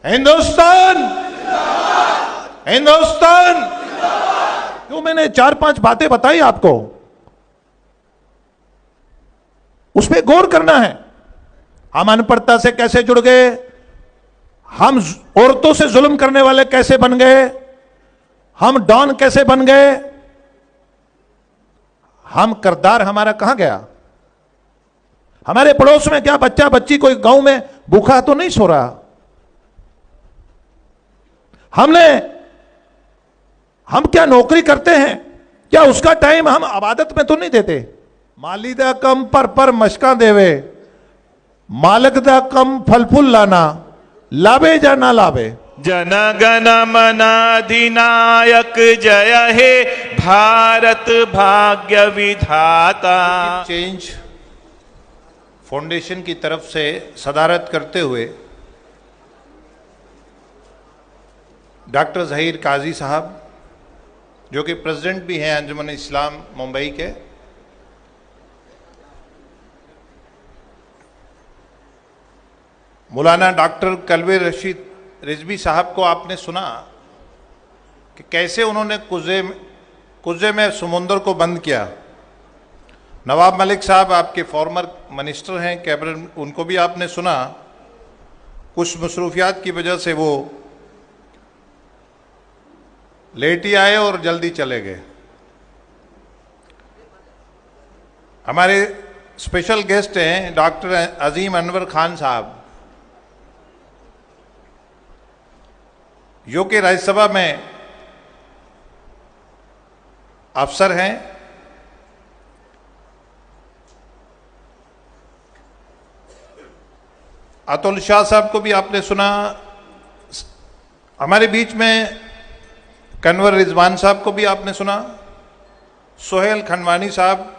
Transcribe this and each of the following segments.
हिंदुस्तान, हिंदुस्तान। क्यों मैंने 4-5 बातें बताई आपको, उस पर गौर करना है। हम अनपढ़ता से कैसे जुड़ गए, हम औरतों से जुल्म करने वाले कैसे बन गए, हम डॉन कैसे बन गए, हम किरदार हमारा कहां गया। हमारे पड़ोस में क्या बच्चा बच्ची कोई गांव में भूखा तो नहीं सो रहा। हम क्या नौकरी करते हैं, क्या उसका टाइम हम इबादत में तो नहीं देते। माली दा कम पर मशका देवे, मालक दा कम फल फूल लाना, लावे जा ना लावे। जन गण मन अधिनायक जय हे भारत भाग्य विधाता। चेंज फाउंडेशन की तरफ से सदारत करते हुए डॉक्टर ज़हीर काजी साहब, जो कि प्रेसिडेंट भी हैं अंजुमन इस्लाम मुंबई के, मौलाना डॉक्टर कलवे रशीद रिजवी साहब को आपने सुना कि कैसे उन्होंने कुज़े में समुंदर को बंद किया। नवाब मलिक साहब आपके फॉर्मर मिनिस्टर हैं कैबिनेट, उनको भी आपने सुना, कुछ मसरूफियात की वजह से वो लेट ही आए और जल्दी चले गए। हमारे स्पेशल गेस्ट हैं डॉक्टर अजीम अनवर खान साहब, जो कि राज्यसभा में अफसर हैं। अतुल शाह साहब को भी आपने सुना। हमारे बीच में कन्वर रिजवान साहब को भी आपने सुना। सोहेल खनवानी साहब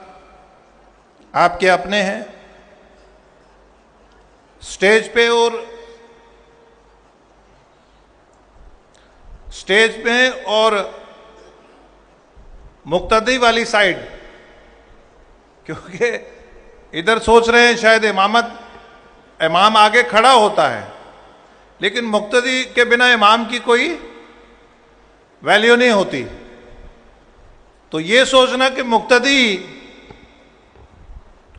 आपके अपने हैं स्टेज पे, और मुक्तदी वाली साइड, क्योंकि इधर सोच रहे हैं शायद इमाम आगे खड़ा होता है, लेकिन मुक्तदी के बिना इमाम की कोई वैल्यू नहीं होती। तो ये सोचना कि मुक्तदी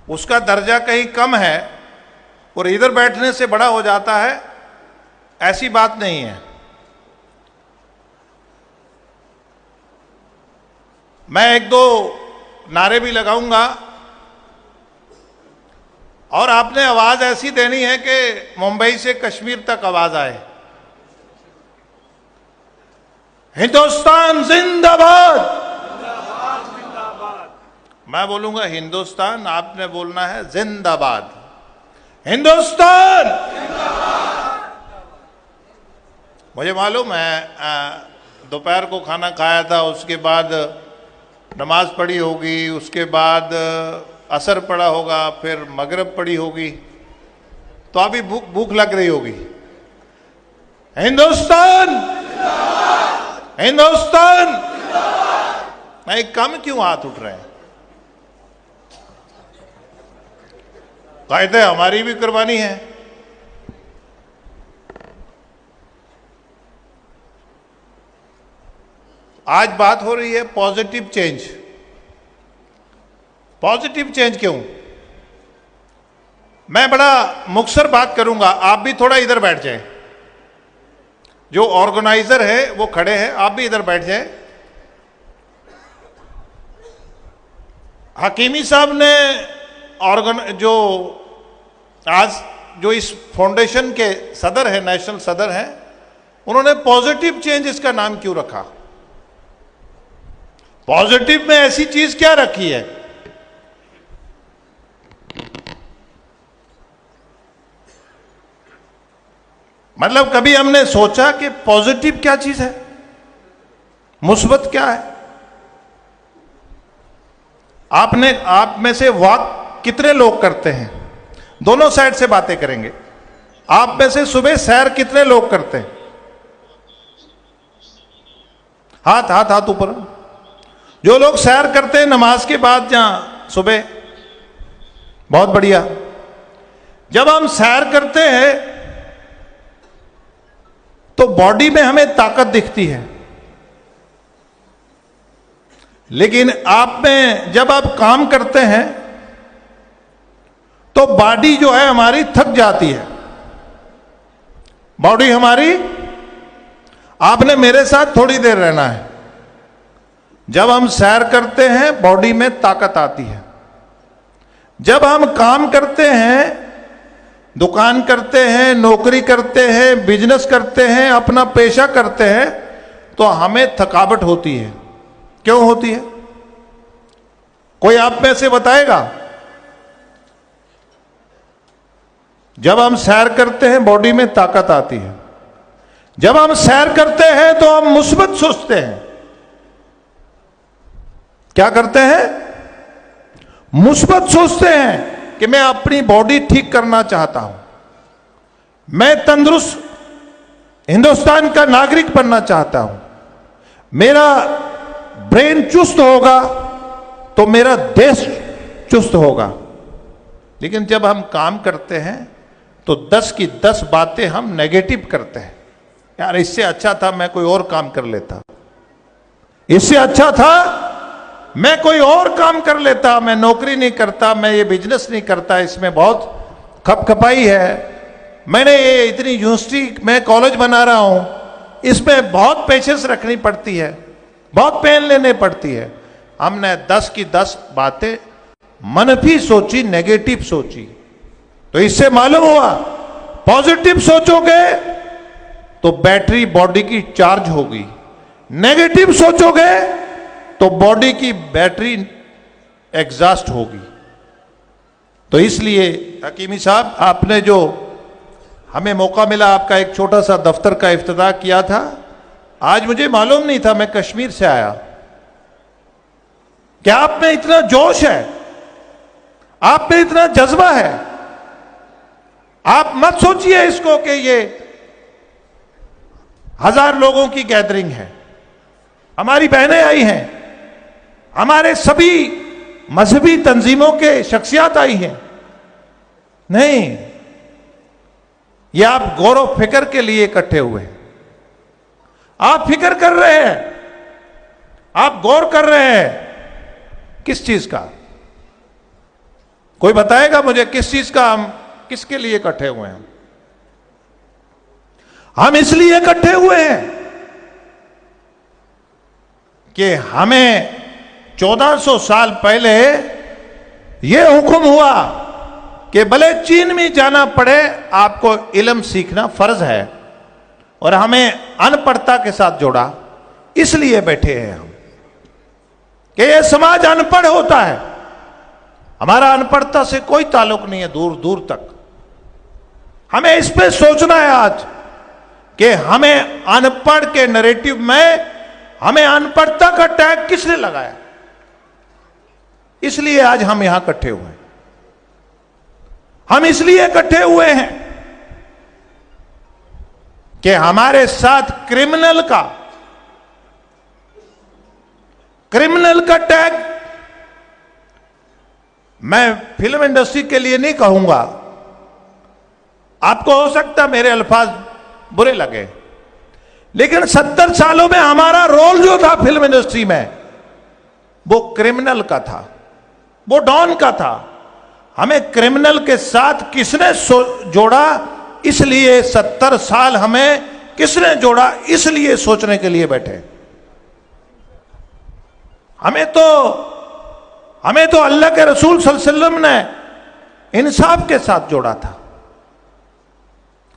उसका दर्जा कहीं कम है और इधर बैठने से बड़ा हो जाता है, ऐसी बात नहीं है। मैं 1-2 नारे भी लगाऊंगा और आपने आवाज ऐसी देनी है कि मुंबई से कश्मीर तक आवाज आए। हिंदुस्तान जिंदाबाद। मैं बोलूंगा हिंदुस्तान, आपने बोलना है जिंदाबाद। हिंदुस्तान। मुझे मालूम है दोपहर को खाना खाया था, उसके बाद नमाज पढ़ी होगी, उसके बाद असर पड़ा होगा, फिर मगरिब पड़ी होगी, तो अभी भूख लग रही होगी। हिंदुस्तान, हिंदुस्तान। नहीं, कम क्यों हाथ उठ रहे हैं? कायदे हमारी भी कुर्बानी है। आज बात हो रही है पॉजिटिव चेंज। पॉजिटिव चेंज क्यों? मैं बड़ा मुख्तसर बात करूंगा, आप भी थोड़ा इधर बैठ जाएं। जो ऑर्गेनाइजर है वो खड़े हैं, आप भी इधर बैठ जाएं। हकीमी साहब ने जो इस फाउंडेशन के सदर है, नेशनल सदर हैं, उन्होंने पॉजिटिव चेंज इसका नाम क्यों रखा? पॉजिटिव में ऐसी चीज क्या रखी है? मतलब कभी हमने सोचा कि पॉजिटिव क्या चीज है, मुस्बत क्या है? आप में से वॉक कितने लोग करते हैं? दोनों साइड से बातें करेंगे। आप में से सुबह सैर कितने लोग करते हैं? हाथ ऊपर। जो लोग सैर करते हैं नमाज के बाद जहां सुबह, बहुत बढ़िया। जब हम सैर करते हैं तो बॉडी में हमें ताकत दिखती है, लेकिन आप में जब आप काम करते हैं तो बॉडी जो है हमारी थक जाती है। बॉडी हमारी, आपने मेरे साथ थोड़ी देर रहना है, जब हम सैर करते हैं बॉडी में ताकत आती है। जब हम काम करते हैं, दुकान करते हैं, नौकरी करते हैं, बिजनेस करते हैं, अपना पेशा करते हैं, तो हमें थकावट होती है। क्यों होती है? कोई आप में से बताएगा? जब हम सैर करते हैं बॉडी में ताकत आती है। जब हम सैर करते हैं तो हम मुस्बत सोचते हैं। क्या करते हैं? मुस्बत सोचते हैं कि मैं अपनी बॉडी ठीक करना चाहता हूं, मैं तंदुरुस्त हिंदुस्तान का नागरिक बनना चाहता हूं, मेरा ब्रेन चुस्त होगा तो मेरा देश चुस्त होगा। लेकिन जब हम काम करते हैं तो 10 की 10 बातें हम नेगेटिव करते हैं। यार इससे अच्छा था मैं कोई और काम कर लेता, इससे अच्छा था मैं कोई और काम कर लेता, मैं नौकरी नहीं करता, मैं ये बिजनेस नहीं करता, इसमें बहुत खपखपाई है, मैंने ये इतनी यूनिवर्सिटी में कॉलेज बना रहा हूं, इसमें बहुत पेशेंस रखनी पड़ती है, बहुत पेन लेने पड़ती है। हमने 10 की 10 बातें मनफी सोची, नेगेटिव सोची। तो इससे मालूम हुआ पॉजिटिव सोचोगे तो बैटरी बॉडी की चार्ज होगी, नेगेटिव सोचोगे तो बॉडी की बैटरी एग्जॉस्ट होगी। तो इसलिए हकीमी साहब, आपने जो हमें मौका मिला, आपका एक छोटा सा दफ्तर का इफ्तिताह किया था, आज मुझे मालूम नहीं था, मैं कश्मीर से आया, क्या आप में इतना जोश है, आप में इतना जज्बा है। आप मत सोचिए इसको कि ये 1000 लोगों की गैदरिंग है। हमारी बहनें आई हैं, हमारे सभी मजहबी तंजीमों के शख्सियत आई हैं। नहीं, ये आप गौरव फिक्र के लिए इकट्ठे हुए हैं। आप फिक्र कर रहे हैं, आप गौर कर रहे हैं। किस चीज का? कोई बताएगा मुझे किस चीज का? हम किसके लिए इकट्ठे हुए हैं? हम इसलिए इकट्ठे हुए हैं कि हमें 1400 साल पहले यह हुक्म हुआ कि भले चीन में जाना पड़े, आपको इल्म सीखना फर्ज है, और हमें अनपढ़ता के साथ जोड़ा। इसलिए बैठे हैं हम कि यह समाज अनपढ़ होता है। हमारा अनपढ़ता से कोई ताल्लुक नहीं है, दूर दूर तक। हमें इस पे सोचना है आज कि हमें अनपढ़ के नैरेटिव में हमें अनपढ़ता का टैग किसने लगाया। इसलिए आज हम यहां इकट्ठे हुए हैं। हम इसलिए इकट्ठे हुए हैं कि हमारे साथ क्रिमिनल का टैग, मैं फिल्म इंडस्ट्री के लिए नहीं कहूंगा, आपको हो सकता मेरे अल्फाज बुरे लगे, लेकिन 70 सालों में हमारा रोल जो था फिल्म इंडस्ट्री में, वो क्रिमिनल का था, वो डॉन का था। हमें क्रिमिनल के साथ किसने जोड़ा? इसलिए 70 साल हमें किसने जोड़ा? इसलिए सोचने के लिए बैठे। हमें तो अल्लाह के रसूल सल्लल्लाहु अलैहि वसल्लम ने इंसाफ के साथ जोड़ा था।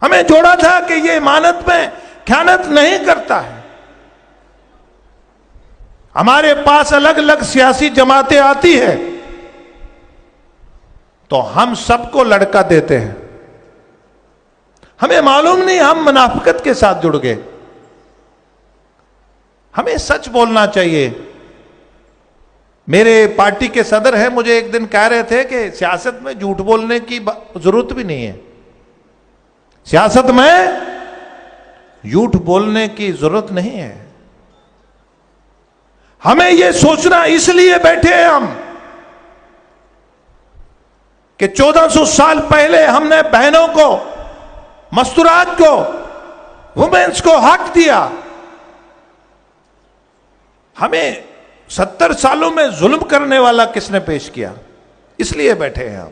हमें जोड़ा था कि ये इमानत में ख्यानत नहीं करता है। हमारे पास अलग अलग सियासी जमातें आती है तो हम सबको लड़का देते हैं। हमें मालूम नहीं हम मुनाफिकत के साथ जुड़ गए। हमें सच बोलना चाहिए। मेरे पार्टी के सदर हैं, मुझे एक दिन कह रहे थे कि सियासत में झूठ बोलने की जरूरत भी नहीं है। सियासत में झूठ बोलने की जरूरत नहीं है। हमें यह सोचना, इसलिए बैठे हैं हम कि 1400 साल पहले हमने बहनों को, मस्तूरात को वुमेन्स को हक दिया। हमें 70 सालों में जुल्म करने वाला किसने पेश किया? इसलिए बैठे हैं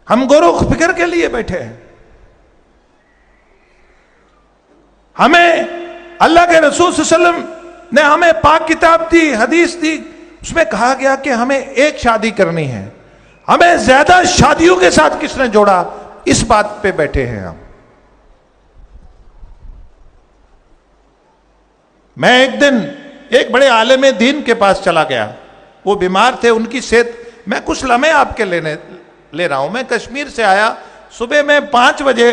हम गौरव फिक्र के लिए बैठे हैं। हमें अल्लाह के रसूल सल्लल्लाहु अलैहि वसल्लम ने हमें पाक किताब दी, हदीस दी, उसमें कहा गया कि हमें एक शादी करनी है। हमें ज्यादा शादियों के साथ किसने जोड़ा? इस बात पे बैठे हैं हम। मैं एक दिन एक बड़े आलिम दीन के पास चला गया, वो बीमार थे, उनकी सेहत, मैं कुछ लम्हे आपके ले रहा हूं। मैं कश्मीर से आया, सुबह में 5 बजे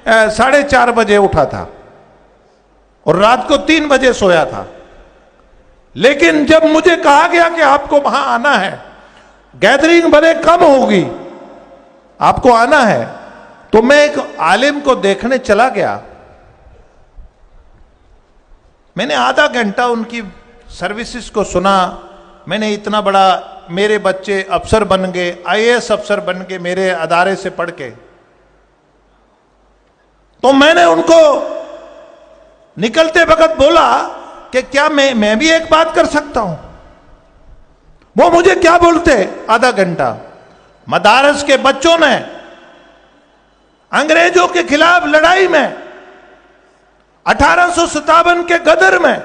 4:30 बजे उठा था और रात को 3 बजे सोया था। लेकिन जब मुझे कहा गया कि आपको वहां आना है, गैदरिंग बड़े कम होगी, आपको आना है, तो मैं एक आलिम को देखने चला गया। मैंने आधा घंटा उनकी सर्विसेज को सुना। मैंने इतना बड़ा, मेरे बच्चे अफसर बन गए, IAS अफसर बन गए मेरे अदारे से पढ़ के। तो मैंने उनको निकलते वक्त बोला कि क्या मैं भी एक बात कर सकता हूं? वो मुझे क्या बोलते आधा घंटा, मदारस के बच्चों ने अंग्रेजों के खिलाफ लड़ाई में 1857 के गदर में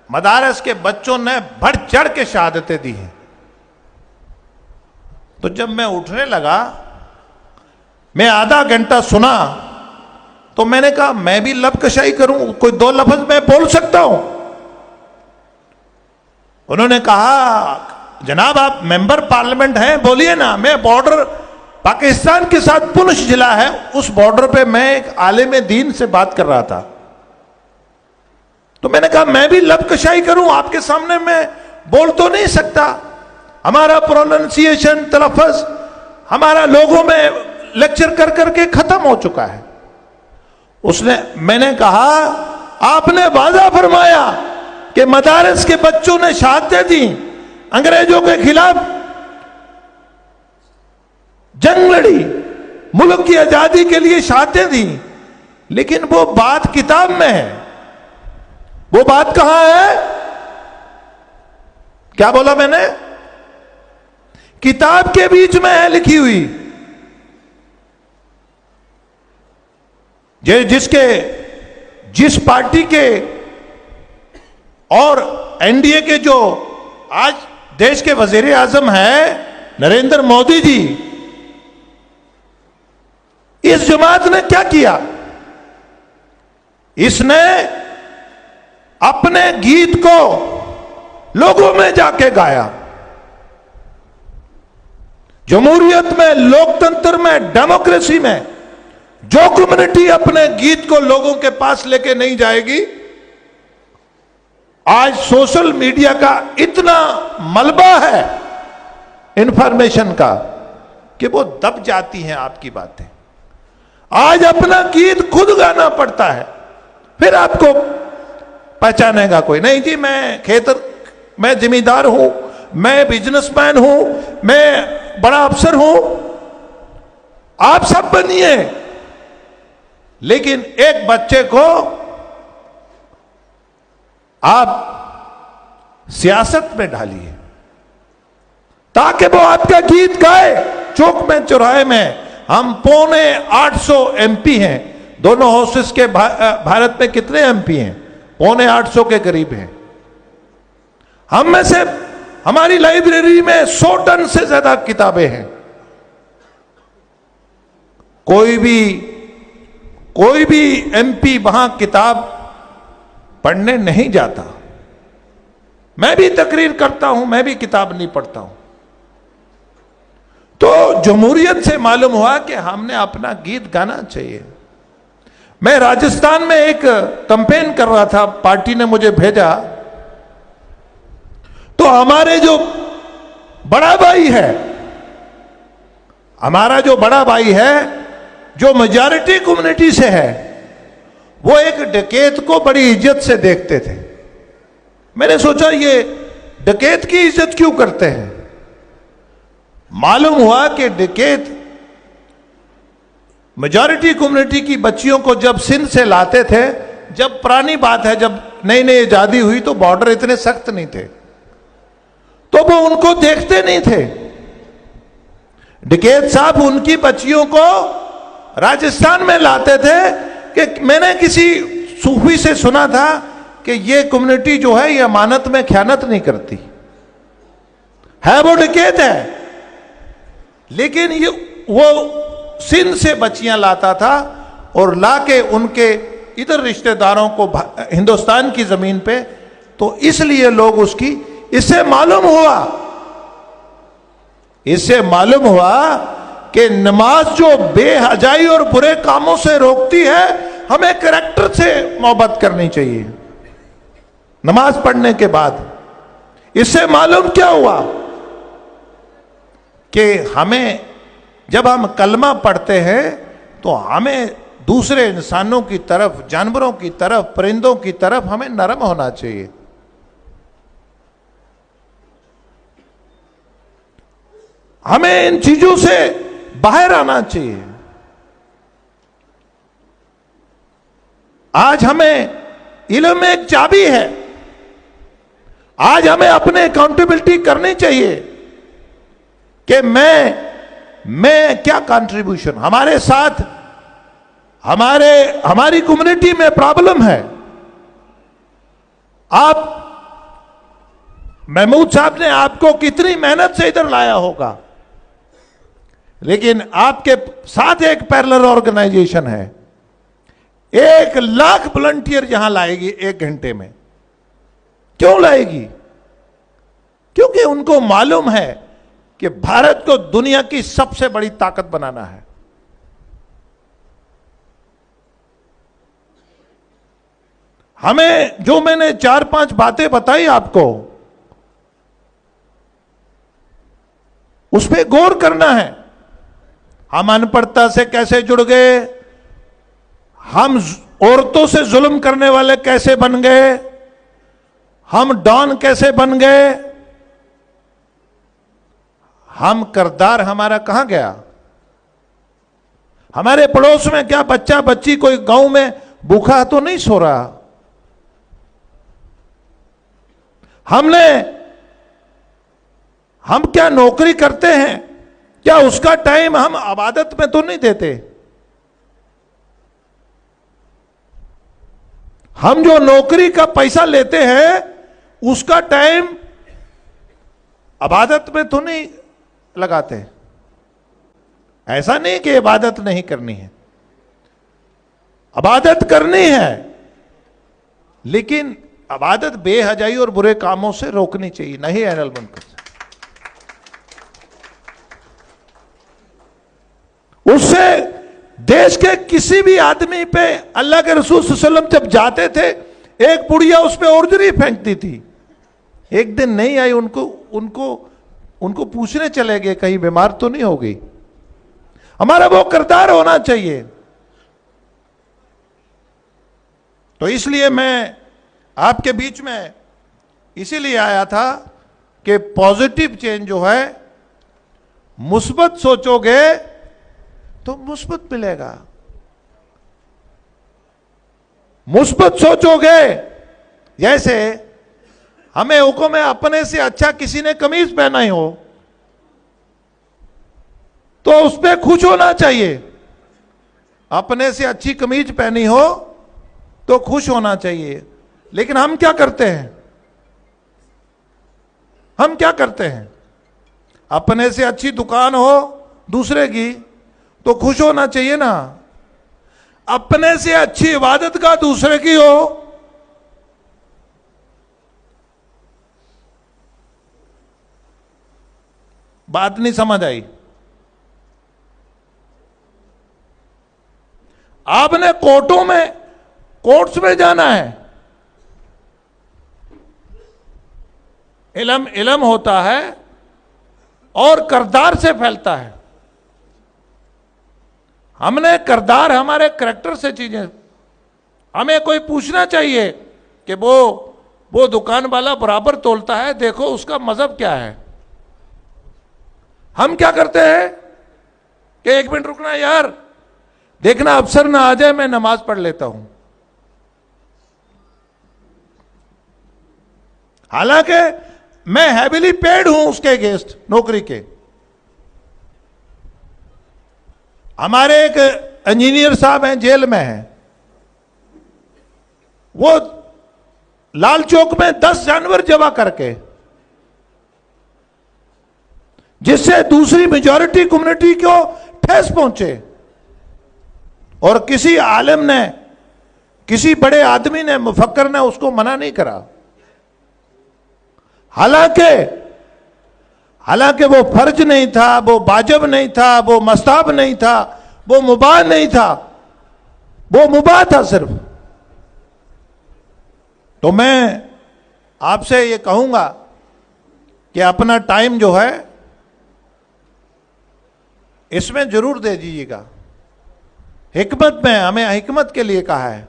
मदारस के बच्चों ने बढ़ चढ़ के शहादतें दी हैं। तो जब मैं उठने लगा, मैं आधा घंटा सुना, तो मैंने कहा मैं भी लबकशाई करूं, कोई 2 लफ्ज मैं बोल सकता हूं? उन्होंने कहा जनाब आप मेंबर पार्लियामेंट हैं, बोलिए ना। मैं बॉर्डर पाकिस्तान के साथ पुंछ जिला है, उस बॉर्डर पे मैं एक आलिम दीन से बात कर रहा था। तो मैंने कहा मैं भी लबकशाई करूं आपके सामने? मैं बोल तो नहीं सकता, हमारा प्रोनाउंसिएशन, तलफ़्फ़ुज़ हमारा लोगों में लेक्चर कर करके खत्म हो चुका है। मैंने कहा आपने वादा फरमाया कि मदारस के बच्चों ने शहादतें दी, अंग्रेजों के खिलाफ जंग लड़ी, मुल्क की आजादी के लिए शहादतें दी, लेकिन वो बात किताब में है, वो बात कहां है? क्या बोला मैंने? किताब के बीच में है लिखी हुई। जिस पार्टी के और NDA के जो आज देश के वजीर आजम हैं नरेंद्र मोदी जी, इस जमात ने क्या किया? इसने अपने गीत को लोगों में जाके गाया। जमहूरियत में, लोकतंत्र में, डेमोक्रेसी में जो कम्युनिटी अपने गीत को लोगों के पास लेके नहीं जाएगी, आज सोशल मीडिया का इतना मलबा है इंफॉर्मेशन का कि वो दब जाती हैं आपकी बातें। आज अपना गीत खुद गाना पड़ता है, फिर आपको पहचानेगा कोई नहीं। जी मैं जिम्मेदार हूं, मैं बिजनेसमैन हूं, मैं बड़ा अफसर हूं। आप सब बनिए, लेकिन एक बच्चे को आप सियासत में डालिए ताकि वो आपका गीत गाए। चौक में, चौराहे में हम 750 MP हैं। दोनों हाउसेस के भारत में कितने MP हैं? 750 के करीब हैं। हम में से हमारी लाइब्रेरी में 100 टन से ज्यादा किताबें हैं। कोई भी MP वहां किताब पढ़ने नहीं जाता। मैं भी तकरीर करता हूं, मैं भी किताब नहीं पढ़ता हूं। तो जमहूरियत से मालूम हुआ कि हमने अपना गीत गाना चाहिए। मैं राजस्थान में एक कैंपेन कर रहा था, पार्टी ने मुझे भेजा, तो हमारे जो बड़ा भाई है, हमारा जो बड़ा भाई है, जो मेजॉरिटी कम्युनिटी से है, वो एक डकैत को बड़ी इज्जत से देखते थे। मैंने सोचा ये डकैत की इज्जत क्यों करते हैं? मालूम हुआ कि डकैत मेजॉरिटी कम्युनिटी की बच्चियों को जब सिंध से लाते थे, जब पुरानी बात है, जब नई नई आजादी हुई तो बॉर्डर इतने सख्त नहीं थे, तो वो उनको देखते नहीं थे। डकैत साहब उनकी बच्चियों को राजस्थान में लाते थे कि मैंने किसी सूफी से सुना था कि ये कम्युनिटी जो है ये अमानत में ख्यानत नहीं करती है, वो डकैत है, लेकिन ये वो सिंध से बच्चियां लाता था और लाके उनके इधर रिश्तेदारों को हिंदुस्तान की जमीन पे, तो इसलिए लोग उसकी, इससे मालूम हुआ कि नमाज जो बेहजाई और बुरे कामों से रोकती है, हमें करैक्टर से मोहब्बत करनी चाहिए नमाज पढ़ने के बाद। इससे मालूम क्या हुआ कि हमें, जब हम कलमा पढ़ते हैं तो हमें दूसरे इंसानों की तरफ, जानवरों की तरफ, परिंदों की तरफ हमें नरम होना चाहिए। हमें इन चीजों से बाहर आना चाहिए। आज हमें इल्म एक चाबी है। आज हमें अपने अकाउंटेबिलिटी करनी चाहिए कि मैं क्या कंट्रीब्यूशन, हमारे साथ हमारी कम्युनिटी में प्रॉब्लम है। आप, महमूद साहब ने आपको कितनी मेहनत से इधर लाया होगा, लेकिन आपके साथ एक पैरेलल ऑर्गेनाइजेशन है, 1 लाख वॉलंटियर यहां लाएगी 1 घंटे में। क्यों लाएगी? क्योंकि उनको मालूम है कि भारत को दुनिया की सबसे बड़ी ताकत बनाना है। हमें जो मैंने 4-5 बातें बताई आपको, उस पर गौर करना है। हम अनपढ़ता से कैसे जुड़ गए, हम औरतों से जुल्म करने वाले कैसे बन गए, हम डॉन कैसे बन गए, हम किरदार हमारा कहां गया। हमारे पड़ोस में क्या बच्चा बच्ची कोई गांव में भूखा तो नहीं सो रहा। हम क्या नौकरी करते हैं, क्या उसका टाइम हम इबादत में तो नहीं देते। हम जो नौकरी का पैसा लेते हैं उसका टाइम इबादत में तो नहीं लगाते। ऐसा नहीं कि इबादत नहीं करनी है, इबादत करनी है, लेकिन इबादत बेहजाई और बुरे कामों से रोकनी चाहिए, नहीं एनल बनकर। उससे देश के किसी भी आदमी पे, अल्लाह के रसूल सल्लल्लाहु अलैहि वसल्लम जब जाते थे, एक बुढ़िया उस पे औरजरी फेंकती थी। एक दिन नहीं आई, उनको पूछने चले गए कहीं बीमार तो नहीं हो गई। हमारा वो किरदार होना चाहिए। तो इसलिए मैं आपके बीच में इसीलिए आया था कि पॉजिटिव चेंज जो है, मुस्बत सोचोगे तो मुस्बत मिलेगा। मुस्बत सोचोगे, जैसे हमें हुक्म है अपने से अच्छा किसी ने कमीज पहना ही हो तो उस पर खुश होना चाहिए। अपने से अच्छी कमीज पहनी हो तो खुश होना चाहिए। लेकिन हम क्या करते हैं, अपने से अच्छी दुकान हो दूसरे की तो खुश होना चाहिए ना। अपने से अच्छी इबादत का दूसरे की हो बात नहीं समझ आई। आपने कोर्ट्स में जाना है, इल्म होता है और किरदार से फैलता है। हमने किरदार, हमारे करैक्टर से चीजें, हमें कोई पूछना चाहिए कि वो दुकान वाला बराबर तोलता है, देखो उसका मजहब क्या है। हम क्या करते हैं कि 1 मिनट रुकना यार, देखना अवसर ना आ जाए, मैं नमाज पढ़ लेता हूं। हालांकि मैं हैविली पेड हूं उसके अगेंस्ट नौकरी के। हमारे एक इंजीनियर साहब हैं, जेल में हैं, वो लाल चौक में 10 जानवर जबा करके, जिससे दूसरी मेजॉरिटी कम्युनिटी को ठेस पहुंचे, और किसी आलिम ने, किसी बड़े आदमी ने, मुफक्कर ने उसको मना नहीं करा। हालांकि वो फर्ज नहीं था, वो वाजिब नहीं था, वो मस्ताब नहीं था, वो मुबाह नहीं था, वो मुबाह था सिर्फ। तो मैं आपसे ये कहूंगा कि अपना टाइम जो है इसमें जरूर दे दीजिएगा। हिकमत में, हमें हिकमत के लिए कहा है।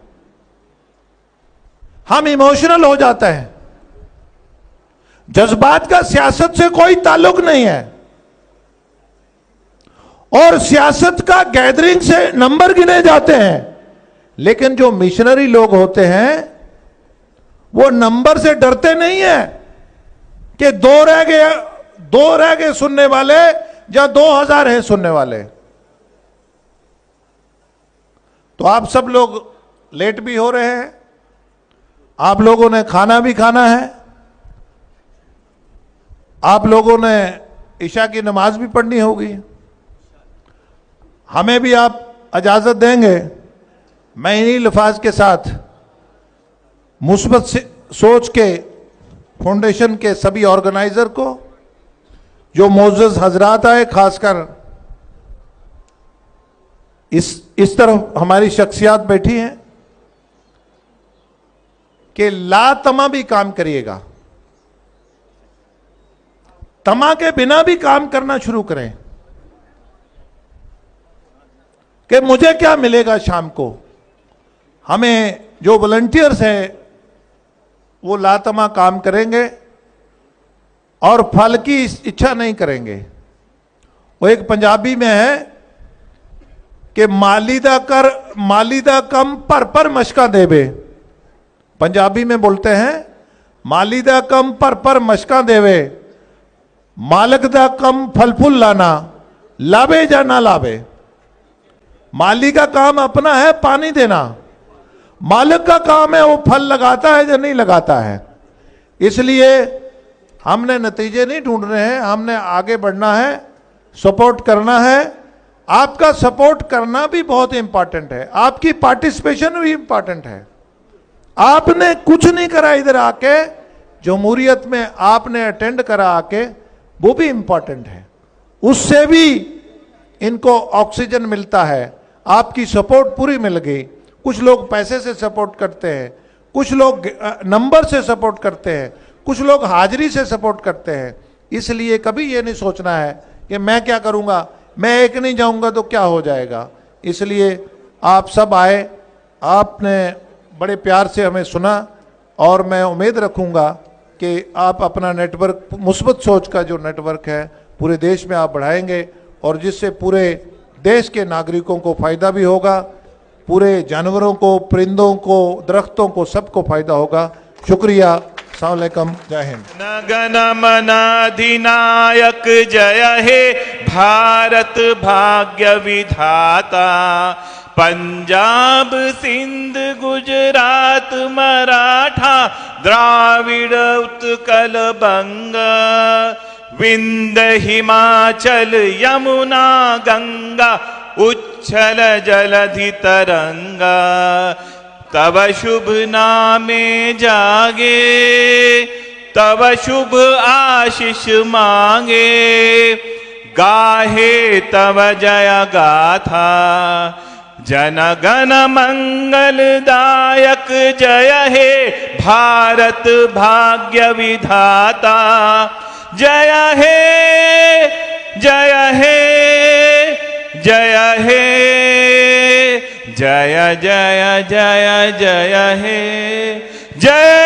हम इमोशनल हो जाते हैं, जज्बात का सियासत से कोई ताल्लुक नहीं है, और सियासत का गैदरिंग से नंबर गिने जाते हैं। लेकिन जो मिशनरी लोग होते हैं वो नंबर से डरते नहीं है कि दो रह गए सुनने वाले या 2000 है सुनने वाले। तो आप सब लोग लेट भी हो रहे हैं, आप लोगों ने खाना भी खाना है, आप लोगों ने इशा की नमाज भी पढ़नी होगी। हमें भी आप इजाजत देंगे, मैं इन्हीं लफाज के साथ मुस्बत सोच के फाउंडेशन के सभी ऑर्गेनाइजर को, जो मोअज़्ज़ज़ हजरात आए, खासकर इस तरफ हमारी शख्सियात बैठी हैं, कि ला तमा भी काम करिएगा, तमा के बिना भी काम करना शुरू करें कि मुझे क्या मिलेगा शाम को। हमें जो वॉलंटियर्स हैं वो लातमा काम करेंगे और फल की इच्छा नहीं करेंगे। वो एक पंजाबी में है कि मालीदा कम पर मशका देवे। पंजाबी में बोलते हैं मालीदा कम पर मशका देवे, मालिक दा कम फल फूल लाना, लावे या ना लावे। माली का काम अपना है पानी देना, मालिक का काम है वो फल लगाता है या नहीं लगाता है। इसलिए हमने नतीजे नहीं ढूंढ रहे हैं, हमने आगे बढ़ना है, सपोर्ट करना है। आपका सपोर्ट करना भी बहुत इंपॉर्टेंट है, आपकी पार्टिसिपेशन भी इंपॉर्टेंट है। आपने कुछ नहीं करा इधर आके, जमहूरियत में आपने अटेंड करा आके, वो भी इंपॉर्टेंट है। उससे भी इनको ऑक्सीजन मिलता है। आपकी सपोर्ट पूरी मिल गई। कुछ लोग पैसे से सपोर्ट करते हैं, कुछ लोग नंबर से सपोर्ट करते हैं, कुछ लोग हाजिरी से सपोर्ट करते हैं। इसलिए कभी ये नहीं सोचना है कि मैं क्या करूंगा, मैं एक नहीं जाऊंगा तो क्या हो जाएगा। इसलिए आप सब आए, आपने बड़े प्यार से हमें सुना, और मैं उम्मीद रखूंगा कि आप अपना नेटवर्क, मुस्बत सोच का जो नेटवर्क है, पूरे देश में आप बढ़ाएंगे, और जिससे पूरे देश के नागरिकों को फ़ायदा भी होगा, पूरे जानवरों को, परिंदों को, दरख्तों को, सबको फ़ायदा होगा। शुक्रिया। अस्सलाम वालेकुम, जय हिंद। गण मन अधिनायक जय हे भारत भाग्य विधाता। पंजाब सिंध गुजरात मराठा द्राविड़ उत्कल बंग, विंध्य हिमाचल यमुना गंगा उच्छल जलधि तरंगा। तब शुभ नामे जागे, तब शुभ आशीष मांगे, गाहे तब जय गाथा। जन गण मंगलदायक जय हे भारत भाग्य विधाता। जय हे जय हे जय हे जय जय जय जय हे जय